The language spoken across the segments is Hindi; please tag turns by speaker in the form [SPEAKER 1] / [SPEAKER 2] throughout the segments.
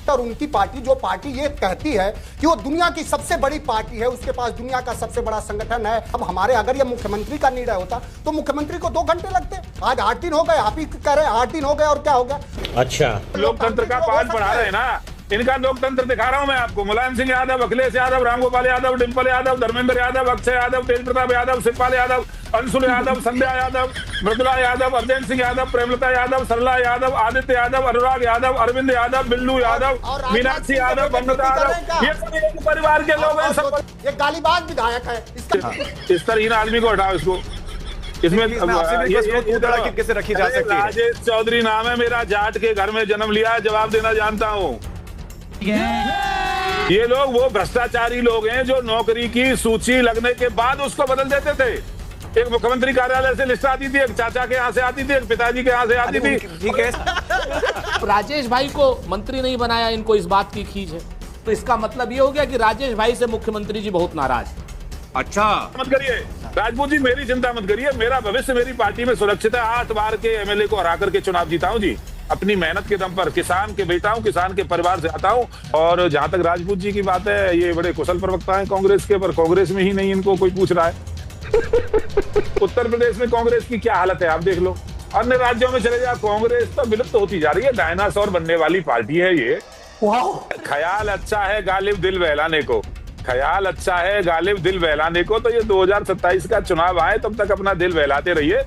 [SPEAKER 1] और उनकी पार्टी, जो पार्टी ये कहती है कि वो दुनिया की सबसे बड़ी पार्टी है, उसके पास दुनिया का सबसे बड़ा संगठन है। अब हमारे अगर ये मुख्यमंत्री का निर्णय होता तो मुख्यमंत्री को 2 घंटे लगते। आज 8 दिन हो गए, आप ही कह रहे हैं 8 दिन हो गए और क्या हो गया।
[SPEAKER 2] अच्छा,
[SPEAKER 3] लोकतंत्र का पाठ पढ़ा रहे हैं ना, इनका लोकतंत्र दिखा रहा हूं मैं आपको। मुलायम सिंह यादव, अखिलेश यादव, रामगोपाल यादव, डिंपल यादव, धर्मेंद्र यादव, अक्षय यादव, तेज प्रताप यादव, शिवपाल यादव, अंशुल यादव, संध्या यादव, मृदुला यादव, अर्जन सिंह यादव, प्रेमलता यादव, सरला यादव, आदित्य यादव, अनुराग यादव, अरविंद यादव, बिल्लू यादव, मीनाक्षी यादव, बंदता यादव, ये सब एक परिवार के लोग हैं। सब
[SPEAKER 1] ये गालीबाज विधायक है।
[SPEAKER 3] इस तरह आदमी को हटाओ इसको। इसमें
[SPEAKER 4] कैसे रखी जा सकती है?
[SPEAKER 3] राजेश चौधरी नाम है मेरा, जाट के घर में जन्म लिया है, जवाब देना जानता हूँ। ये लोग वो भ्रष्टाचारी लोग हैं जो नौकरी की सूची लगने के बाद उसको बदल देते थे। एक मुख्यमंत्री कार्यालय से लिस्ट आती थी, एक चाचा के यहाँ से आती थी, एक पिताजी के यहाँ से आती थी।
[SPEAKER 4] ठीक है,
[SPEAKER 2] राजेश भाई को मंत्री नहीं बनाया, इनको इस बात की खींच है। तो इसका मतलब ये हो गया कि राजेश भाई से मुख्यमंत्री जी बहुत नाराज है।
[SPEAKER 4] अच्छा,
[SPEAKER 3] मत करिए राजपूत जी, मेरी चिंता मत करिए। मेरा भविष्य मेरी पार्टी में सुरक्षित है। 8 बार के एमएलए को हरा करके चुनाव जीता हूँ जी, अपनी मेहनत के दम पर। किसान के बेटा हूँ, किसान के परिवार से आता हूँ। और जहां तक राजपूत जी की बात है, ये बड़े कुशल प्रवक्ता हैं कांग्रेस के, पर कांग्रेस में ही नहीं इनको कोई पूछ रहा है। उत्तर प्रदेश में कांग्रेस की क्या हालत है आप देख लो। अन्य राज्यों में चले जाओ, कांग्रेस तो विलुप्त होती जा रही है, डायनासोर बनने वाली पार्टी है ये। ख्याल अच्छा है गालिब दिल बहलाने को, ख्याल अच्छा है गालिब दिल बहलाने को। तो ये 2027 का चुनाव आए तब तक अपना दिल बहलाते रहिए।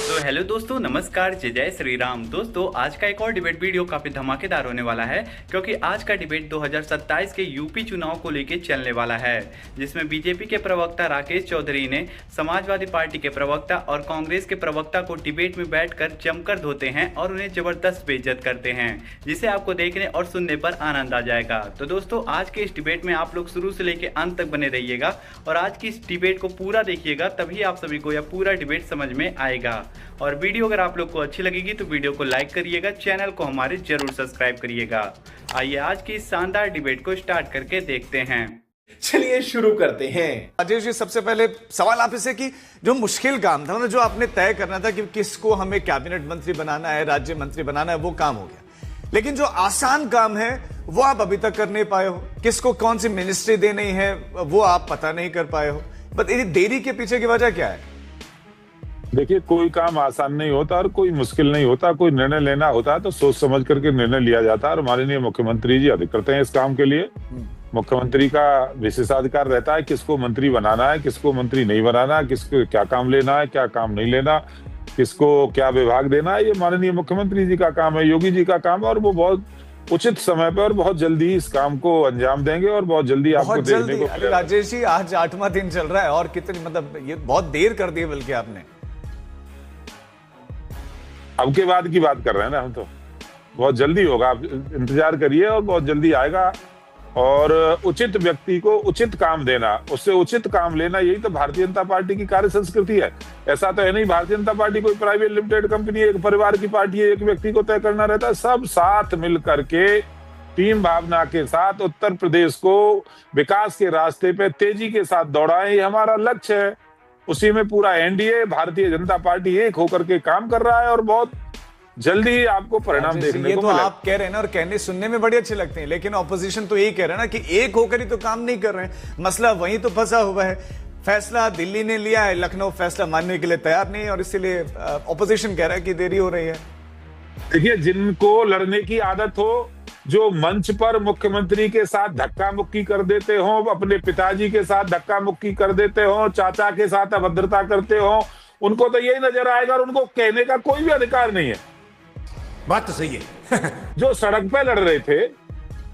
[SPEAKER 5] तो हेलो दोस्तों, नमस्कार, जय जय श्री राम। दोस्तों, आज का एक और डिबेट वीडियो काफी धमाकेदार होने वाला है, क्योंकि आज का डिबेट 2027 के यूपी चुनाव को लेकर चलने वाला है, जिसमें बीजेपी के प्रवक्ता राकेश चौधरी ने समाजवादी पार्टी के प्रवक्ता और कांग्रेस के प्रवक्ता को डिबेट में बैठकर जमकर धोते हैं और उन्हें जबरदस्त बेइज्जत करते हैं, जिसे आपको देखने और सुनने पर आनंद आ जाएगा। तो दोस्तों, आज के इस डिबेट में आप लोग शुरू से लेकर अंत तक बने रहिएगा और आज की इस डिबेट को पूरा देखिएगा, तभी आप सभी को यह पूरा डिबेट समझ में आएगा। और वीडियो अगर आप लोग को अच्छी लगेगी तो वीडियो को लाइक करिएगा, चैनल को हमारे जरूर सब्सक्राइब करिएगा। आइए आज की इस शानदार डिबेट को स्टार्ट करके देखते हैं।
[SPEAKER 4] चलिए शुरू करते हैं। राजेश जी, सबसे पहले सवाल आप से कि जो मुश्किल काम था, मतलब जो आपने तय करना था कि किसको हमें कैबिनेट मंत्री बनाना है, राज्य मंत्री बनाना है, वो काम हो गया। लेकिन जो आसान काम है वो आप अभी तक कर नहीं पाए हो। किसको कौन सी मिनिस्ट्री देनी है वो आप पता नहीं कर पाए हो। बट ये देरी के पीछे की वजह क्या है?
[SPEAKER 3] देखिए, कोई काम आसान नहीं होता और कोई मुश्किल नहीं होता। कोई निर्णय लेना होता है तो सोच समझ करके निर्णय लिया जाता है, और माननीय मुख्यमंत्री जी अधिकृत हैं इस काम के लिए। मुख्यमंत्री का विशेषाधिकार रहता है किसको मंत्री बनाना है, किसको मंत्री नहीं बनाना, किसको क्या काम लेना है, क्या काम नहीं लेना, किसको क्या विभाग देना है। ये माननीय मुख्यमंत्री जी का काम है, योगी जी का काम है, और वो बहुत उचित समय पर और बहुत जल्दी इस काम को अंजाम देंगे और बहुत जल्दी आपको देखने को मिलेगा।
[SPEAKER 4] राजेश जी, आज 8वां दिन चल रहा है और कितनी, मतलब ये बहुत देर कर दी है बल्कि आपने।
[SPEAKER 3] अब के बाद की बात कर रहे हैं ना हम, तो बहुत जल्दी होगा, आप इंतजार करिए और बहुत जल्दी आएगा। और उचित व्यक्ति को उचित काम देना, उससे उचित काम लेना, यही तो भारतीय जनता पार्टी की कार्य संस्कृति है। ऐसा तो है नहीं भारतीय जनता पार्टी कोई प्राइवेट लिमिटेड कंपनी है, एक परिवार की पार्टी है, एक व्यक्ति को तय करना रहता है। सब साथ मिल करके टीम भावना के साथ उत्तर प्रदेश को विकास के रास्ते पे तेजी के साथ दौड़ाएं, ये हमारा लक्ष्य है। उसी में पूरा एनडीए, भारतीय जनता पार्टी एक होकर के काम कर रहा है और बहुत जल्दी ही आपको परिणाम देखने को मिलेगा।
[SPEAKER 4] आप कह रहे हैं ना, और कहने सुनने में बड़े अच्छे लगते हैं, लेकिन ऑपोजिशन तो यही कह रहा है ना कि एक होकर ही तो काम नहीं कर रहे हैं। मसला वहीं तो फंसा हुआ है। फैसला दिल्ली ने लिया है, लखनऊ फैसला मानने के लिए तैयार नहीं है, और इसीलिए ऑपोजिशन कह रहा है कि देरी हो रही है।
[SPEAKER 3] देखिए, जिनको लड़ने की आदत हो, जो मंच पर मुख्यमंत्री के साथ धक्का मुक्की कर देते हो, अपने पिताजी के साथ धक्का मुक्की कर देते हो, चाचा के साथ अभद्रता करते हो, उनको तो यही नजर आएगा और उनको कहने का कोई भी अधिकार नहीं है।
[SPEAKER 4] बात तो सही है।
[SPEAKER 3] जो सड़क पे लड़ रहे थे,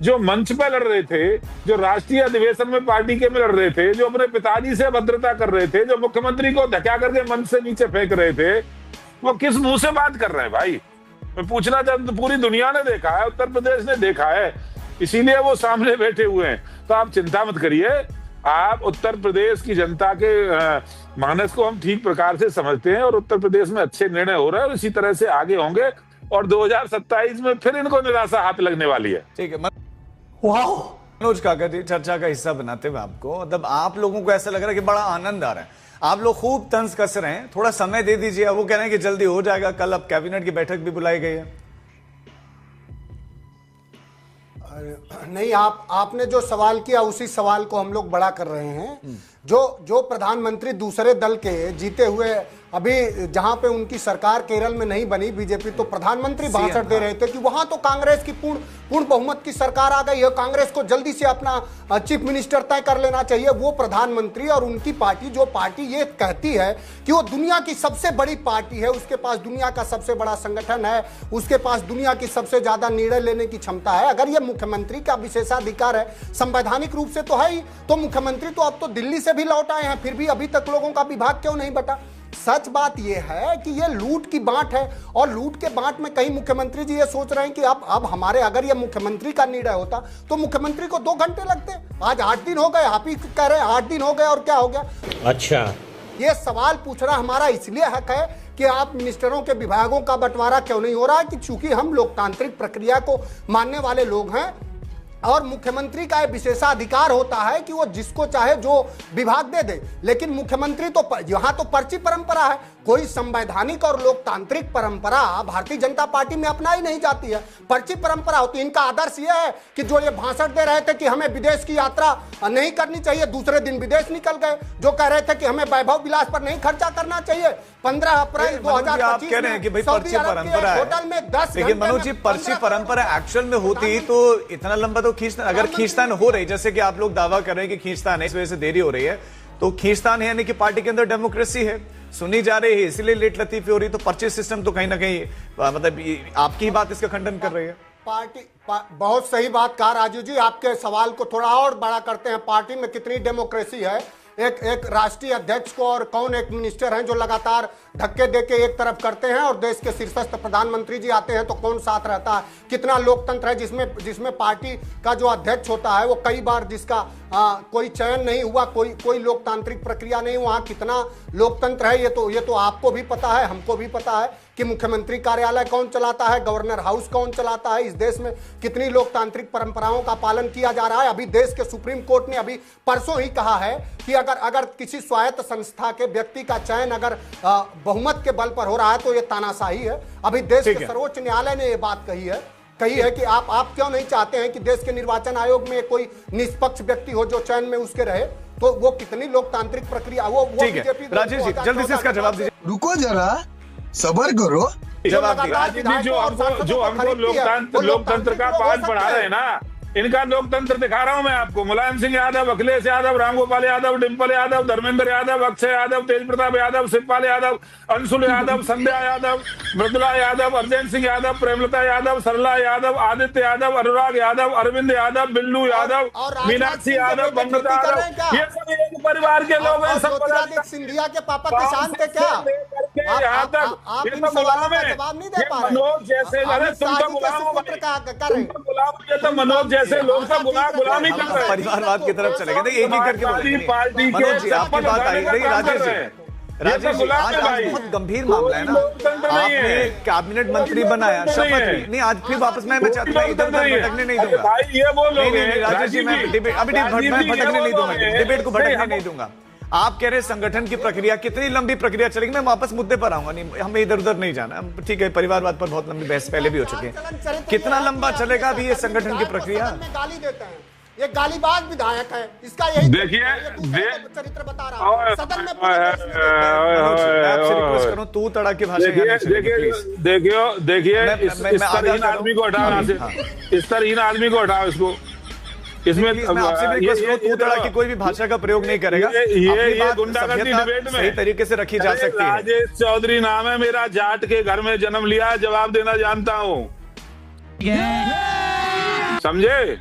[SPEAKER 3] जो मंच पे लड़ रहे थे, जो राष्ट्रीय अधिवेशन में पार्टी के में लड़ रहे थे, जो अपने पिताजी से अभद्रता कर रहे थे, जो मुख्यमंत्री को धक्का करके मंच से नीचे फेंक रहे थे, वो किस मुंह से बात कर रहे हैं भाई? मैं पूछना चाहता हूं, पूरी दुनिया ने देखा है, उत्तर प्रदेश ने देखा है, इसीलिए वो सामने बैठे हुए हैं। तो आप चिंता मत करिए, आप उत्तर प्रदेश की जनता के मानस को हम ठीक प्रकार से समझते हैं और उत्तर प्रदेश में अच्छे निर्णय हो रहे हैं और इसी तरह से आगे होंगे और 2027 में फिर इनको निराशा हाथ लगने वाली है।
[SPEAKER 4] ठीक है। मनोज काका जी, चर्चा का हिस्सा बनाते हुए आपको, मतलब आप लोगों को ऐसा लग रहा है कि बड़ा आनंद आ रहा है, आप लोग खूब तंज कस रहे हैं, थोड़ा समय दे दीजिए। वो कह रहे हैं कि जल्दी हो जाएगा, कल अब कैबिनेट की बैठक भी बुलाई गई है।
[SPEAKER 1] नहीं, आपने जो सवाल किया उसी सवाल को हम लोग बड़ा कर रहे हैं। जो प्रधानमंत्री दूसरे दल के जीते हुए, अभी जहां पे उनकी सरकार केरल में नहीं बनी बीजेपी, तो प्रधानमंत्री भाषण दे रहे थे कि वहां तो कांग्रेस की पूर्ण बहुमत की सरकार आ गई है, कांग्रेस को जल्दी से अपना चीफ मिनिस्टर तय कर लेना चाहिए। वो प्रधानमंत्री और उनकी पार्टी, जो पार्टी ये कहती है कि वो दुनिया की सबसे बड़ी पार्टी है, उसके पास दुनिया का सबसे बड़ा संगठन है, उसके पास दुनिया की सबसे ज्यादा निर्णय लेने की क्षमता है, अगर ये मुख्यमंत्री का विशेषाधिकार है, संवैधानिक रूप से तो है ही, तो मुख्यमंत्री तो अब तो दिल्ली से भी लौट आए हैं, फिर भी अभी तक लोगों का विभाग क्यों नहीं बटा? सच बात यह है कि यह लूट की बांट है, और लूट के बांट में कहीं मुख्यमंत्री जी ये सोच रहे हैं कि अब हमारे, अगर यह मुख्यमंत्री का निर्णय होता तो मुख्यमंत्री को 2 घंटे लगते। आज 8 दिन हो गए, आप ही कह रहे हैं 8 दिन हो गए और क्या हो गया?
[SPEAKER 6] अच्छा,
[SPEAKER 1] ये सवाल पूछना हमारा इसलिए हक है कि आप मिनिस्टरों के विभागों का बंटवारा क्यों नहीं हो रहा है, कि चूंकि हम लोकतांत्रिक प्रक्रिया को मानने वाले लोग हैं और मुख्यमंत्री का विशेषाधिकार होता है कि वो जिसको चाहे जो विभाग दे दे, लेकिन मुख्यमंत्री तो यहाँ तो पर्ची परंपरा है, कोई संवैधानिक और लोकतांत्रिक परंपरा भारतीय जनता पार्टी में अपनाई नहीं जाती है, पर्ची परंपरा होती है। इनका आदर्श यह है कि जो ये भाषण दे रहे थे कि हमें विदेश की यात्रा नहीं करनी चाहिए, दूसरे दिन विदेश निकल गए। जो कह रहे थे कि हमें वैभव विलास पर नहीं खर्चा करना चाहिए, 15 अप्रैल 2025
[SPEAKER 4] कह रहे हैं कि भाई पर्ची परंपरा है,
[SPEAKER 1] होटल में 10
[SPEAKER 4] लेकिन मनोज जी पर्ची परंपरा एक्चुअल में होती तो इतना लंबा तो खींचतान, अगर खींचतान हो रही, जैसे कि आप लोग दावा कर रहे हैं कि खींचतान है, इस वजह से देरी हो रही है, तो खींचतान है यानी कि पार्टी के अंदर डेमोक्रेसी है, सुनी जा रही है, इसलिए लेट लतीफी हो रही, तो पर्ची सिस्टम तो कहीं ना कहीं मतलब आपकी ही बात इसका खंडन कर रही है।
[SPEAKER 1] बहुत सही बात कहा राजू जी, आपके सवाल को थोड़ा और बड़ा करते हैं। पार्टी में कितनी डेमोक्रेसी है, एक राष्ट्रीय अध्यक्ष को और कौन एक मिनिस्टर हैं जो लगातार धक्के देके एक तरफ करते हैं, और देश के शीर्षस्थ प्रधानमंत्री जी आते हैं तो कौन साथ रहता है? कितना लोकतंत्र है जिसमें पार्टी का जो अध्यक्ष होता है वो कई बार जिसका कोई चयन नहीं हुआ, कोई लोकतांत्रिक प्रक्रिया नहीं, वहां कितना लोकतंत्र है, ये तो आपको भी पता है, हमको भी पता है कि मुख्यमंत्री कार्यालय कौन चलाता है, गवर्नर हाउस कौन चलाता है, इस देश में कितनी लोकतांत्रिक परंपराओं का पालन किया जा रहा है। अभी देश के सुप्रीम कोर्ट ने अभी परसों ही कहा है कि अगर किसी स्वायत्त संस्था के व्यक्ति का चयन अगर बहुमत के बल पर हो रहा है तो ये तानाशाही है। अभी देश के सर्वोच्च न्यायालय ने ये बात कही है कि आप क्यों नहीं चाहते हैं कि देश के निर्वाचन आयोग में कोई निष्पक्ष व्यक्ति हो जो चयन में उसके रहे, तो वो कितनी लोकतांत्रिक प्रक्रिया वो बीजेपी।
[SPEAKER 4] राजेश जी जल्दी से इसका जवाब दीजिए।
[SPEAKER 7] रुको जरा, सबर करो।
[SPEAKER 3] जो हमको लोकतंत्र का पाठ पढ़ा रहे हैं ना, इनका लोकतंत्र दिखा रहा हूं मैं आपको। मुलायम सिंह यादव, अखिलेश यादव, रामगोपाल यादव, डिंपल यादव, धर्मेंद्र यादव, अक्षय यादव, तेज प्रताप यादव, शिवपाल यादव, अंशुल यादव, संध्या यादव, मृदुला यादव, अर्जन सिंह यादव, प्रेमलता यादव, सरला यादव, आदित्य यादव, अनुराग यादव, अरविंद यादव, बिल्लू यादव, मीनाक्षी यादव, ममता यादव, ये सब एक परिवार के लोग हैं। सब
[SPEAKER 1] सिंधिया के पापा किसान थे क्या?
[SPEAKER 3] यहाँ तक
[SPEAKER 1] आप इन सवालों का जवाब नहीं दे पा रहे।
[SPEAKER 3] मनोज जैसे तुम तो मनोज जैसे लोग सब गुलामी कर रहे हैं।
[SPEAKER 4] परिवारवाद की तरफ चले गए, एक ही करके
[SPEAKER 3] पार्टी
[SPEAKER 4] मनोज जी आपकी बात आई रही। राजेश जी आज बहुत गंभीर मामला है ना, आपने कैबिनेट मंत्री बनाया, शपथ ली नहीं, आज फिर वापस मैं चाहता हूँ इधर भटकने नहीं दूंगा। नहीं राजेश जी, मैं भटकने नहीं दूंगा, डिबेट को भटकने नहीं दूंगा। आप कह रहे संगठन की प्रक्रिया, कितनी लंबी प्रक्रिया चलेगी? मैं वापस मुद्दे पर आऊंगा, नहीं हमें इधर उधर नहीं जाना। ठीक है, परिवारवाद पर बहुत लंबी बहस पहले भी हो चुकी है, कितना लंबा चलेगा अभी ये संगठन की प्रक्रिया?
[SPEAKER 1] गाली देते हैं, ये गालीबाज विधायक है, इसका यही
[SPEAKER 3] देखिए
[SPEAKER 1] चरित्र बता रहा हूं। सदन में
[SPEAKER 4] आपसे रिक्वेस्ट करूं तू तड़ा की भाषा।
[SPEAKER 3] देखिए इस तरहीन आदमी को हटाओ, इस तरहीन आदमी को हटाओ इसको। इसमें
[SPEAKER 4] आपसे भी रिक्वेस्ट करूं तू तड़ा की कोई भी भाषा का प्रयोग नहीं करेगा।
[SPEAKER 3] ये गुंडागर्दी डिबेट में
[SPEAKER 4] सही तरीके से रखी जा सकती है।
[SPEAKER 3] राजेश चौधरी नाम है मेरा, जाट के घर में जन्म लिया, जवाब देना जानता हूँ, समझे?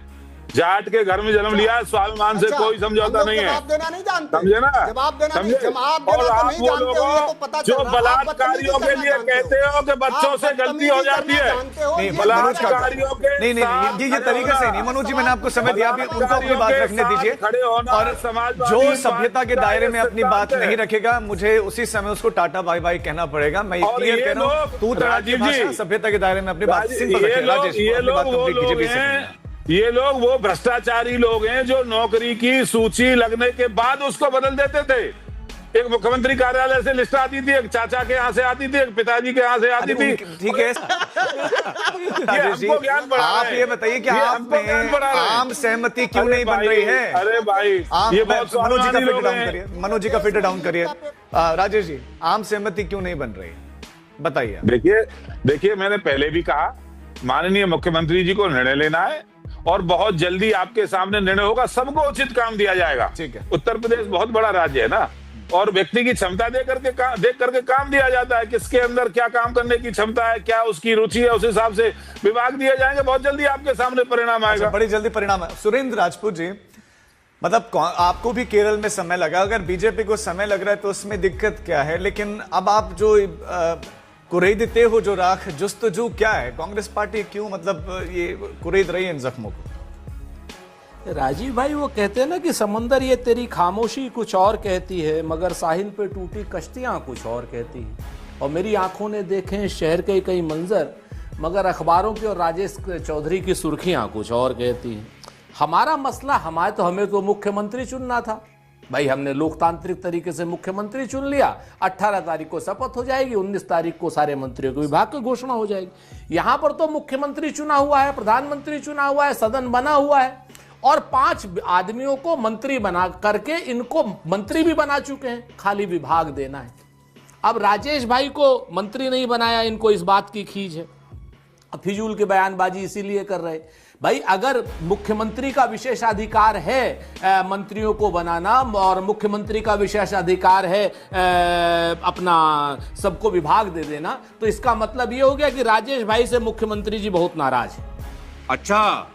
[SPEAKER 3] जाट के घर में जन्म लिया, स्वाभिमान से कोई समझौता नहीं है।
[SPEAKER 1] जवाब देना नहीं जानते,
[SPEAKER 3] समझे ना?
[SPEAKER 1] जवाब देना नहीं, जवाब देना तो नहीं जानते हो, ये तो पता
[SPEAKER 3] जो बलात्कारियों के लिए कहते हो कि बच्चों से गलती हो जाती है,
[SPEAKER 4] नहीं
[SPEAKER 3] बलात्कारियों के
[SPEAKER 4] नहीं ये तरीके से नहीं। मनोज जी मैंने आपको समय दिया, अभी उनको अपनी बात रखने दीजिए। और जो सभ्यता के दायरे में अपनी बात नहीं रखेगा, मुझे उसी समय उसको टाटा बाय बाय कहना पड़ेगा। मैं क्लियर कह रहा हूँ, तू तड़ा की भाषा सभ्यता के दायरे में अपनी बात सिंपल रखें। राजेश
[SPEAKER 3] ये लोग वो भ्रष्टाचारी लोग हैं जो नौकरी की सूची लगने के बाद उसको बदल देते थे। एक मुख्यमंत्री कार्यालय से लिस्ट आती थी, एक चाचा के यहाँ से आती थी, एक पिताजी के यहाँ से आती थी।
[SPEAKER 4] ठीक है राजेश जी, आप ये बताइए कि आप में आम सहमति क्यों नहीं बन रही है?
[SPEAKER 3] अरे भाई, ये बहुत
[SPEAKER 4] मनोज जी का फिल्टर डाउन करिए, मनोज जी का फिल्टर डाउन करिए। राजेश जी, आम सहमति क्यों नहीं बन रही, बताइए।
[SPEAKER 3] देखिए मैंने पहले भी कहा, माननीय मुख्यमंत्री जी को निर्णय लेना है और बहुत जल्दी आपके सामने निर्णय होगा, सबको उचित काम दिया जाएगा।
[SPEAKER 4] ठीक है।
[SPEAKER 3] उत्तर प्रदेश बहुत बड़ा राज्य है ना, और व्यक्ति की क्षमता देख करके काम दिया जाता है, किसके अंदर क्या काम करने की क्षमता है, क्या उसकी रुचि है, उस हिसाब से विभाग दिए जाएंगे। बहुत जल्दी आपके सामने परिणाम आएगा।
[SPEAKER 4] बड़ी जल्दी परिणाम है। सुरेंद्र राजपूत जी, मतलब आपको भी केरल में समय लगा, अगर बीजेपी को समय लग रहा है तो उसमें दिक्कत क्या है? लेकिन अब आप जो कुरेदते हो जो राख जुस्तजू क्या है? कांग्रेस पार्टी क्यों मतलब ये कुरेद रही है इन जख्मों को?
[SPEAKER 2] राजीव भाई, वो कहते हैं ना कि समंदर ये तेरी खामोशी कुछ और कहती है, मगर साहिल पे टूटी कश्तियां कुछ और कहती है। और मेरी आंखों ने देखे हैं शहर के कई मंजर, मगर अखबारों की और राजेश चौधरी की सुर्खियां कुछ और कहती हैं। हमारा मसला हमें तो मुख्यमंत्री चुनना था भाई, हमने लोकतांत्रिक तरीके से मुख्यमंत्री चुन लिया। 18 तारीख को शपथ हो जाएगी, 19 तारीख को सारे मंत्रियों के विभाग की घोषणा हो जाएगी। यहां पर तो मुख्यमंत्री चुना हुआ है, प्रधानमंत्री चुना हुआ है, सदन बना हुआ है, और 5 आदमियों को मंत्री बना करके इनको मंत्री भी बना चुके हैं, खाली विभाग देना है। अब राजेश भाई को मंत्री नहीं बनाया, इनको इस बात की खींच है। अब फिजूल की बयानबाजी इसीलिए कर रहे भाई, अगर मुख्यमंत्री का विशेषाधिकार है मंत्रियों को बनाना, और मुख्यमंत्री का विशेषाधिकार है अपना सबको विभाग दे देना, तो इसका मतलब ये हो गया कि राजेश भाई से मुख्यमंत्री जी बहुत नाराज है।
[SPEAKER 6] अच्छा,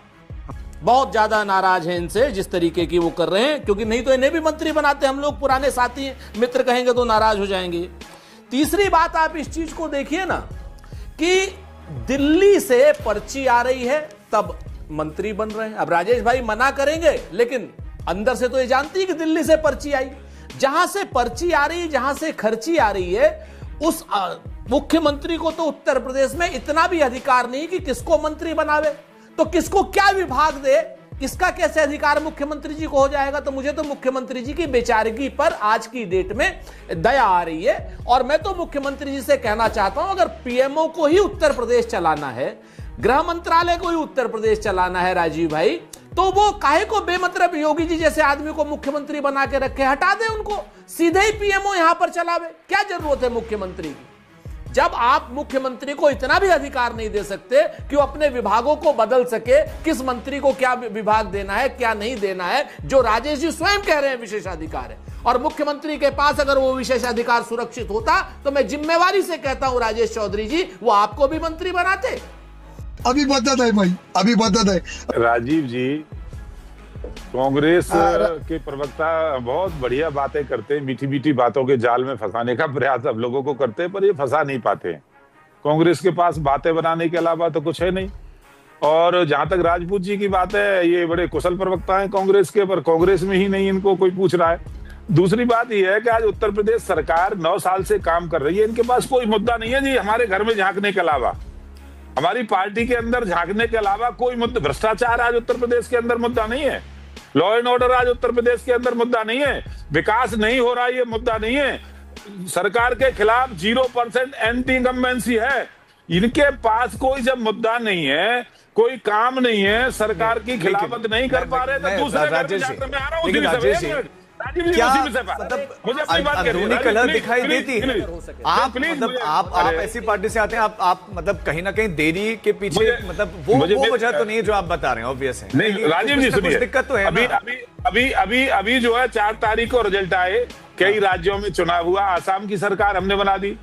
[SPEAKER 2] बहुत ज्यादा नाराज हैं इनसे, जिस तरीके की वो कर रहे हैं, क्योंकि नहीं तो इन्हें भी मंत्री बनाते। हम लोग पुराने साथी मित्र कहेंगे तो नाराज हो जाएंगे। तीसरी बात, आप इस चीज को देखिए ना कि दिल्ली से पर्ची आ रही है तब मंत्री बन रहे हैं। अब राजेश भाई मना करेंगे, लेकिन अंदर से तो ये जानती है कि दिल्ली से पर्ची आई। जहां से पर्ची आ रही है, जहां से खर्ची आ रही है, उस मुख्यमंत्री को तो उत्तर प्रदेश में इतना भी अधिकार नहीं कि किसको मंत्री बनावे, तो किसको क्या विभाग दे, इसका कैसे अधिकार मुख्यमंत्री जी को हो जाएगा? तो मुझे तो मुख्यमंत्री जी की बेचारगी पर आज की डेट में दया आ रही है। और मैं तो मुख्यमंत्री जी से कहना चाहता हूं, अगर पीएमओ को ही उत्तर प्रदेश चलाना है, गृह मंत्रालय को ही उत्तर प्रदेश चलाना है राजीव भाई, तो वो काहे को बेमतलब योगी जी जैसे आदमी को मुख्यमंत्री बना के रखे? हटा दे उनको, सीधे ही पीएमओ यहां पर चलावे। क्या जरूरत है मुख्यमंत्री की? जब आप मुख्यमंत्री को इतना भी अधिकार नहीं दे सकते कि वो अपने विभागों को बदल सके, किस मंत्री को क्या विभाग देना है, क्या नहीं देना है, जो राजेश जी स्वयं कह रहे हैं विशेषाधिकार है। और मुख्यमंत्री के पास अगर वो विशेषाधिकार सुरक्षित होता, तो मैं जिम्मेवारी से कहता हूं राजेश चौधरी जी, वो आपको भी मंत्री बनाते।
[SPEAKER 7] अभी बदत है भाई, अभी बदत है।
[SPEAKER 3] राजीव जी, कांग्रेस के प्रवक्ता बहुत बढ़िया बातें करते हैं, मीठी मीठी बातों के जाल में फंसाने का प्रयास अब लोगों को करते हैं, पर ये फंसा नहीं पाते हैं। कांग्रेस के पास बातें बनाने के अलावा तो कुछ है नहीं। और जहां तक राजपूत जी की बात है, ये बड़े कुशल प्रवक्ता हैं कांग्रेस के, पर कांग्रेस में ही नहीं इनको कोई पूछ रहा है। दूसरी बात यह है कि आज उत्तर प्रदेश सरकार 9 साल से काम कर रही है, इनके पास कोई मुद्दा नहीं है जी हमारे घर में झांकने के अलावा, हमारी पार्टी के अंदर झांकने के अलावा कोई मुद्दा। भ्रष्टाचार आज उत्तर प्रदेश के अंदर मुद्दा नहीं है, लॉ एंड ऑर्डर आज उत्तर प्रदेश के अंदर मुद्दा नहीं है, विकास नहीं हो रहा ये मुद्दा नहीं है, सरकार के खिलाफ 0% एंटी इनकम्बेंसी है। इनके पास कोई जब मुद्दा नहीं है, कोई काम नहीं है, सरकार की खिलाफत नहीं कर पा रहे, तो दूसरे मैं आ रहा हूँ।
[SPEAKER 4] क्या मतलब मुझे अंदरूनी कलह दिखाई देती है? आप मतलब आप ऐसी पार्टी से आते हैं, आप मतलब कहीं ना कहीं देरी के पीछे मतलब वो वजह तो नहीं है जो आप बता रहे हैं, ऑब्वियस है।
[SPEAKER 3] नहीं राजीव जी सुनिए,
[SPEAKER 4] दिक्कत तो है।
[SPEAKER 3] अभी जो है 4 तारीख को रिजल्ट आए, कई राज्यों में चुनाव हुआ, आसाम की सरकार हमने बना दी,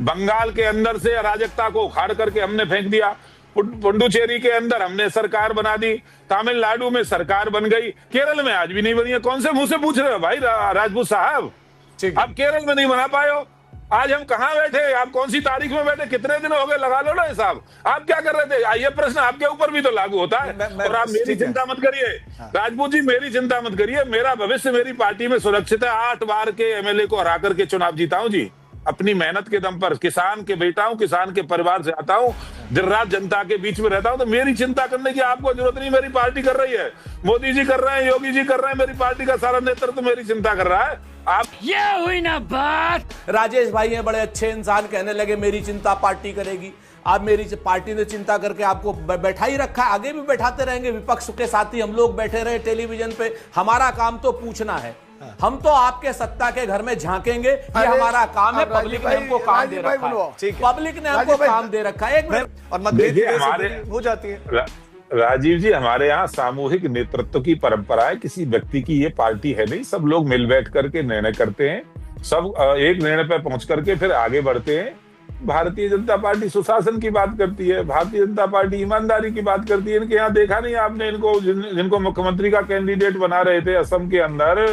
[SPEAKER 3] बंगाल के अंदर से अराजकता को उखाड़ करके हमने फेंक दिया, पुडुचेरी के अंदर हमने सरकार बना दी, तमिलनाडु में सरकार बन गई, केरल में आज भी नहीं बनी है। कौन से मुंह से पूछ रहे हो भाई राजपूत साहब? आप केरल में नहीं बना पाए हो, आज हम कहाँ बैठे, आप कौन सी तारीख में बैठे, कितने दिन हो गए, लगा लो ना हिसाब। आप क्या कर रहे थे? ये प्रश्न आपके ऊपर भी तो लागू होता है। और आप मेरी चिंता मत करिए राजपूत जी, मेरी चिंता मत करिए, मेरा भविष्य मेरी पार्टी में सुरक्षित है। 8 बार के एमएलए को हरा करके चुनाव जीता हूं जी, अपनी मेहनत के दम पर किसान के बेटा हूं, किसान के परिवार से आता हूं, दिन रात जनता के बीच में रहता हूं, तो मेरी चिंता करने की आपको जरूरत नहीं। मेरी पार्टी कर रही है, मोदी जी कर रहे हैं, योगी जी कर रहे हैं, मेरी पार्टी का सारा नेतृत्व तो मेरी चिंता कर रहा है। आप
[SPEAKER 2] ये हुई ना बात। राजेश भाई हैं बड़े अच्छे इंसान, कहने लगे मेरी चिंता पार्टी करेगी। आप मेरी पार्टी ने चिंता करके आपको बैठा ही रखा है, आगे भी बैठाते रहेंगे। विपक्ष के साथी हम लोग बैठे रहे टेलीविजन पे, हमारा काम तो पूछना है। हम तो आपके सत्ता के घर में झांकेंगे, ये हमारा काम है। पब्लिक ने हमको काम दे रखा है, पब्लिक ने हमको काम दे रखा है। एक मिनट
[SPEAKER 4] और मतभेद
[SPEAKER 3] हमारे
[SPEAKER 4] हो जाती है।
[SPEAKER 3] राजीव जी, हमारे यहाँ सामूहिक नेतृत्व की परंपरा है, किसी व्यक्ति की ये पार्टी है नहीं। सब लोग मिल बैठ करके निर्णय करते हैं, सब एक निर्णय पर पहुंच करके फिर आगे बढ़ते हैं। भारतीय जनता पार्टी सुशासन की बात करती है, भारतीय जनता पार्टी ईमानदारी की बात करती है। इनके यहाँ देखा नहीं आपने, इनको जिनको मुख्यमंत्री का कैंडिडेट बना रहे थे असम के अंदर,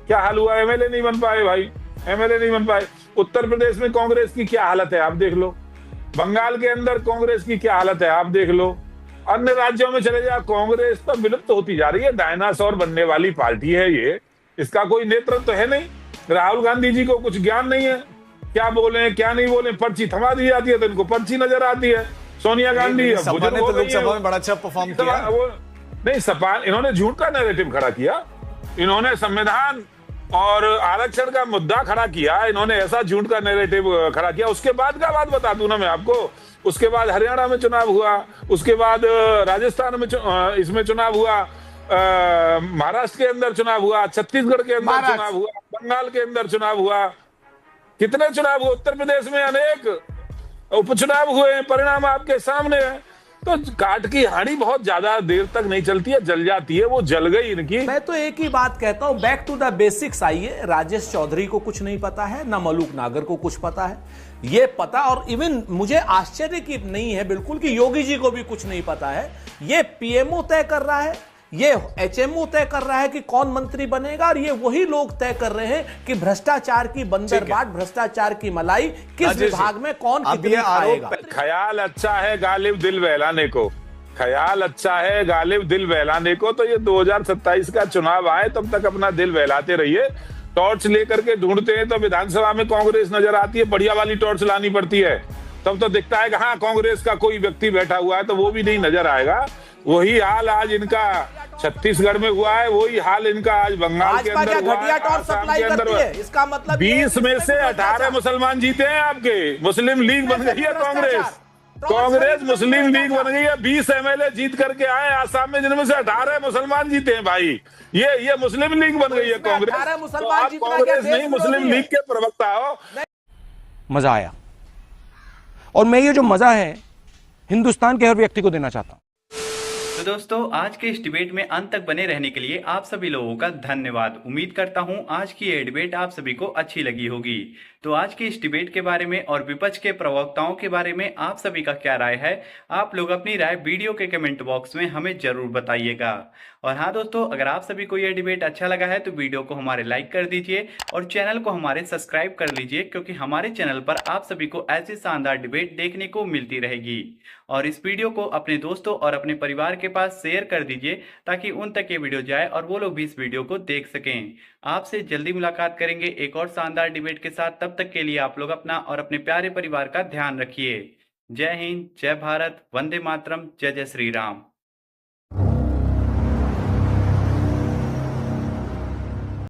[SPEAKER 3] क्या हाल हुआ? एमएलए नहीं बन पाए भाई, एमएलए नहीं बन पाए। उत्तर प्रदेश में कांग्रेस की क्या हालत है आप देख लो, बंगाल के अंदर कांग्रेस की क्या हालत है आप देख लो, अन्य राज्यों में चले जाओ, कांग्रेस तो विलुप्त होती जा रही है। डायनासोर बनने वाली पार्टी है ये, इसका कोई नेतृत्व तो है नहीं। राहुल गांधी जी को कुछ ज्ञान नहीं है, क्या बोले क्या नहीं बोले, पर्ची थमा दी जाती है तो इनको पर्ची नजर आती है। सोनिया गांधी
[SPEAKER 4] लोकसभा में बड़ा अच्छा परफॉर्म किया।
[SPEAKER 3] नहीं, सपा इन्होंने झूठ का नैरेटिव खड़ा किया, इन्होंने संविधान और आरक्षण का मुद्दा खड़ा किया, इन्होंने ऐसा झूठ का नैरेटिव खड़ा किया। उसके बाद का बात बता दूं ना मैं आपको, उसके बाद हरियाणा में चुनाव हुआ, उसके बाद राजस्थान में इसमें चुनाव हुआ, महाराष्ट्र के अंदर चुनाव हुआ, छत्तीसगढ़ के अंदर चुनाव हुआ, बंगाल के अंदर चुनाव हुआ, कितने चुनाव हुए, उत्तर प्रदेश में अनेक उपचुनाव हुए, परिणाम आपके सामने है। तो काट की हाड़ी बहुत ज्यादा देर तक नहीं चलती है, जल जाती है, वो जल गई इनकी।
[SPEAKER 2] मैं तो एक ही बात कहता हूं, बैक टू द बेसिक्स आइए। राजेश चौधरी को कुछ नहीं पता है, ना मलूक नागर को कुछ पता है, ये पता, और इवन मुझे आश्चर्य की नहीं है बिल्कुल कि योगी जी को भी कुछ नहीं पता है। ये पीएमओ तय कर रहा है, ये एचएमओ तय कर रहा है कि कौन मंत्री बनेगा, और ये वही लोग तय कर रहे हैं कि भ्रष्टाचार की बंदरबाट, भ्रष्टाचार की मलाई किस विभाग में कौन कितनी खाएगा।
[SPEAKER 3] ख्याल अच्छा है गालिब दिल बहलाने को, ख्याल अच्छा है गालिब दिल बहलाने को। तो ये 2027 का चुनाव आए तब तक अपना दिल बहलाते रहिए। टॉर्च लेकर के ढूंढते हैं तो विधानसभा में कांग्रेस नजर आती है, बढ़िया वाली टॉर्च लानी पड़ती है, तब तो दिखता है कि हाँ कांग्रेस का कोई व्यक्ति बैठा हुआ है, तो वो भी नहीं नजर आएगा। वही हाल आज इनका छत्तीसगढ़ में हुआ है, वही हाल इनका आज बंगाल के अंदर हुआ है, आसाम के अंदर हुआ है।
[SPEAKER 2] इसका मतलब
[SPEAKER 3] 20 में से 18 मुसलमान जीते हैं आपके। मुस्लिम लीग बन गई है कांग्रेस, कांग्रेस मुस्लिम लीग बन गई है। 20 एमएलए जीत करके आए आसाम में, जिनमें से 18 मुसलमान जीते हैं भाई। ये मुस्लिम लीग बन गई है कांग्रेस। तो आप कांग्रेस नहीं, मुस्लिम लीग के प्रवक्ता हो।
[SPEAKER 6] मजा आया, और मैं ये जो मजा है हिंदुस्तान के हर व्यक्ति को देना चाहता हूं।
[SPEAKER 5] तो दोस्तों, आज के इस डिबेट में अंत तक बने रहने के लिए आप सभी लोगों का धन्यवाद। उम्मीद करता हूं आज की ये डिबेट आप सभी को अच्छी लगी होगी। तो आज के इस डिबेट के बारे में और विपक्ष के प्रवक्ताओं के बारे में आप सभी का क्या राय है, आप लोग अपनी राय वीडियो के कमेंट बॉक्स में हमें जरूर बताइएगा। और हाँ दोस्तों, अगर आप सभी को यह डिबेट अच्छा लगा है तो वीडियो को हमारे लाइक कर दीजिए और चैनल को हमारे सब्सक्राइब कर लीजिए, क्योंकि हमारे चैनल पर आप सभी को ऐसी शानदार डिबेट देखने को मिलती रहेगी। और इस वीडियो को अपने दोस्तों और अपने परिवार के पास शेयर कर दीजिए, ताकि उन तक ये वीडियो जाए और वो लोग भी इस वीडियो को देख सकें। आपसे जल्दी मुलाकात करेंगे एक और शानदार डिबेट के साथ। तब तक के लिए आप लोग अपना और अपने प्यारे परिवार का ध्यान रखिए। जय हिंद, जय भारत, वंदे मातरम, जय जय श्री राम।